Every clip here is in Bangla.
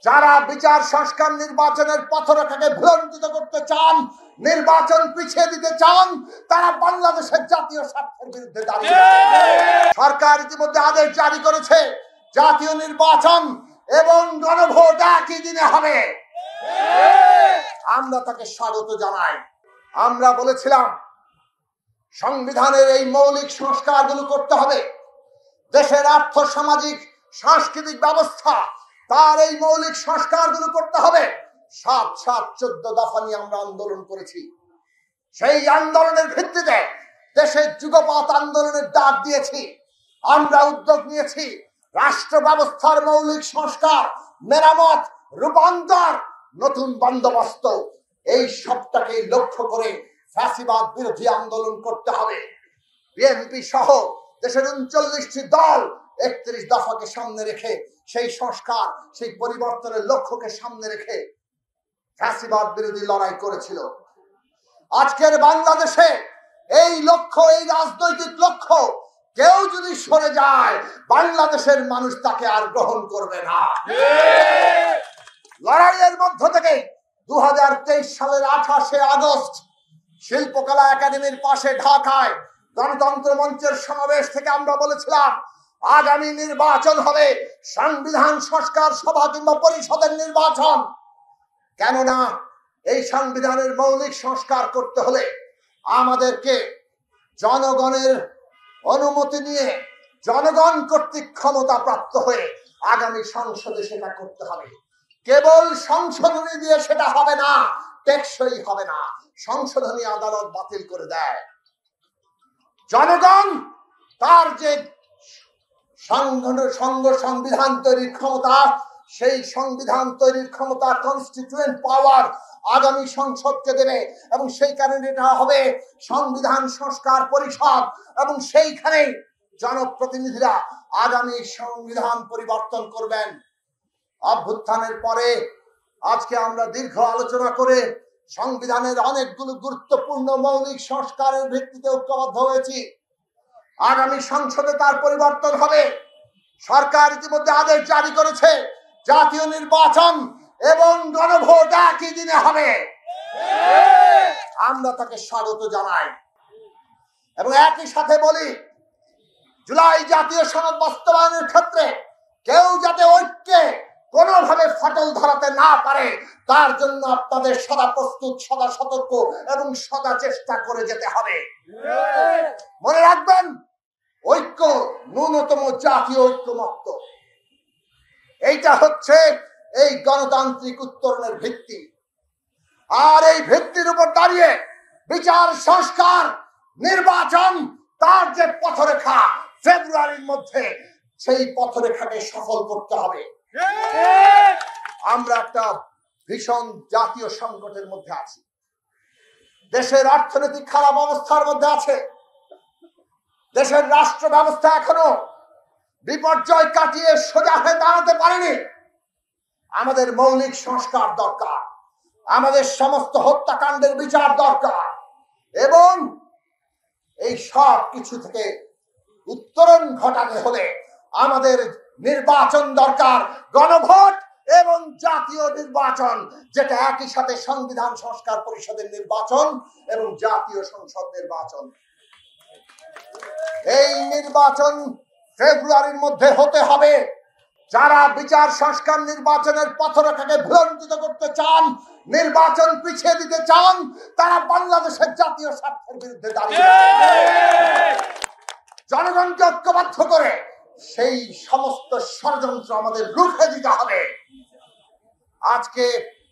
যারা বিচার সংস্কার নির্বাচনের পথরেখাকে ভুলণ্ঠিত করতে চান, নির্বাচন পিছিয়ে দিতে চান, তারা বাংলাদেশের জাতীয় স্বার্থের বিরুদ্ধে দাঁড়িয়ে। সরকার ইতিমধ্যে আদেশ জারি করেছে, জাতীয় নির্বাচন এবং গণভোট একই দিনে হবে। আমরা তাকে স্বাগত জানাই। আমরা বলেছিলাম সংবিধানের এই মৌলিক সংস্কারগুলো করতে হবে। দেশের আর্থ সামাজিক সাংস্কৃতিক ব্যবস্থা, তার এই মৌলিক সংস্কারগুলো করতে হবে। ৭-৭-১৪ দফা নিয়ে আমরা আন্দোলন করেছি। সেই আন্দোলনের ভিত্তিতে দেশের যুগপৎ আন্দোলনের ডাক দিয়েছি। আমরা উদ্যোগ নিয়েছি রাষ্ট্র ব্যবস্থার মৌলিক সংস্কার, মেরামত, রূপান্তর, নতুন বন্দোবস্ত, এই সবটাকে লক্ষ্য করে ফ্যাসিবাদ বিরোধী আন্দোলন করতে হবে। বিএনপি সহ দেশের ৩৯টি দল ৩১ দফাকে সামনে রেখে, সেই সংস্কার, সেই পরিবর্তনের লক্ষ্যকে সামনে রেখে ফ্যাসিবাদ বিরোধী লড়াই করেছিল। আজকের বাংলাদেশে এই লক্ষ্য, এই রাজনৈতিক লক্ষ্য কেউ যদি সরে যায়, বাংলাদেশের মানুষ তাকে আর গ্রহণ করবে না। লড়াইয়ের মধ্য থেকে ২০২৩ সালের ২৮শে আগস্ট শিল্পকলা একাডেমির পাশে ঢাকায় গণতন্ত্র মঞ্চের সমাবেশ থেকে আমরা বলেছিলাম, আগামী নির্বাচন হবে সংবিধান সংস্কার সভা কিংবা পরিষদের নির্বাচন। কেননা এই সংবিধানের মৌলিক সংস্কার করতে হলে আমাদেরকে জনগণের অনুমতি নিয়ে, জনগণ কর্তৃক ক্ষমতা প্রাপ্ত হয়ে আগামী সংসদে সেটা করতে হবে। কেবল সংশোধনী দিয়ে সেটা হবে না, টেকসই হবে না। সংশোধনী আদালত বাতিল করে দেয়। জনগণ তার যে সংবিধান তৈরির ক্ষমতা, সেই সংবিধান তৈরির ক্ষমতা, কনস্টিটিউয়েন্ট পাওয়ার আগামী সংসদকে দেবে, এবং সেই কারণে এটা হবে সংবিধান সংস্কার পরিষদ, এবং সেইখানে জনপ্রতিনিধিরা আগামী সংবিধান পরিবর্তন করবেন। অভ্যুত্থানের পরে আজকে আমরা দীর্ঘ আলোচনা করে সংবিধানের অনেকগুলো গুরুত্বপূর্ণ মৌলিক সংস্কারের ভিত্তিতে ঐক্যবদ্ধ হয়েছি। আগামী সংসদে তার পরিবর্তন হবে। সরকার ইতিমধ্যে আদেশ জারি করেছে, জাতীয় নির্বাচন এবং গণভোট একই দিনে হবে। আমরা তাকে স্বাগত জানাই এবং একই সাথে বলি, জুলাই জাতীয় সনদ বাস্তবায়নের ক্ষেত্রে কেউ যাতে ঐক্যে কোনোভাবে ফাটল ধরাতে না পারে, তার জন্য আপনাদের সদা প্রস্তুত, সদা সতর্ক এবং সদা চেষ্টা করে যেতে হবে। মনে রাখবেন, ঐক্য ন্যূনতম জাতীয় ঐক্যমত্য, এইটা হচ্ছে এই গণতান্ত্রিক উত্তরণের ভিত্তি। আর এই ভিত্তির উপর দাঁড়িয়ে বিচার সংস্কার, নির্বাচন, তার যে পথরেখা, ফেব্রুয়ারির মধ্যে সেই পথরেখাকে সফল করতে হবে। আমরা একটা ভীষণ জাতীয় সংকটের মধ্যে আছি। দেশের অর্থনৈতিক খারাপ অবস্থার মধ্যে আছে। দেশের রাষ্ট্র ব্যবস্থা এখনো বিপর্যয় কাটিয়ে সোজা হয়ে দাঁড়াতে পারেনি। আমাদের মৌলিক সংস্কার দরকার, আমাদের সমস্ত হত্যাকাণ্ডের বিচার দরকার, এবং এই সব কিছু থেকে উত্তরণ ঘটাতে হলে আমাদের নির্বাচন দরকার, গণভোট এবং জাতীয় নির্বাচন, যেটা একই সাথে সংবিধান সংস্কার পরিষদের নির্বাচন এবং জাতীয় সংসদ নির্বাচন। এই নির্বাচন ফেব্রুয়ারির মধ্যে হতে হবে। যারা বিচার সংস্কার নির্বাচনের পথরেখাকে ভুলণ্ঠিত করতে চান, নির্বাচন পিছিয়ে দিতে চান, তারা বাংলাদেশের জাতীয় স্বার্থের বিরুদ্ধে দাঁড়িয়ে। জনগণকে ঐক্যবদ্ধ করে সেই সমস্ত ষড়যন্ত্র আমাদের রুখে দিতে হবে। আজকে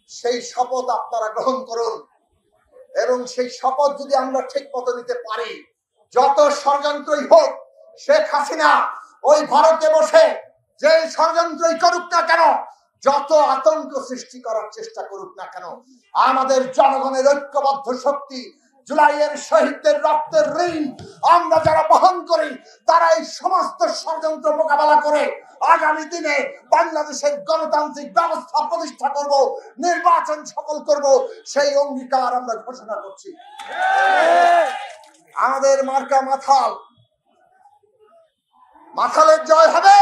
সেই শপথ আপনারা গ্রহণ করুন, এবং সেই শপথ যদি আমরা ঠিক মতো নিতে পারি, যত ষড়যন্ত্রই হোক, শেখ হাসিনা ওই ভারতে বসে যে ষড়যন্ত্রই করুক না কেন, যত আতঙ্ক সৃষ্টি করার চেষ্টা করুক না কেন, আমাদের জনগণের ঐক্যবদ্ধ শক্তি, জুলাইয়ের শহীদদের রক্তের ঋণ আমরা যারা বহন করি, তারা এই সমস্ত ষড়যন্ত্র মোকাবেলা করে আগামী দিনে বাংলাদেশের গণতান্ত্রিক ব্যবস্থা প্রতিষ্ঠা করব, নির্বাচন সফল করব, সেই অঙ্গীকার আমরা ঘোষণা করছি। আমাদের মার্কা মাথাল, মাথালের জয় হবে।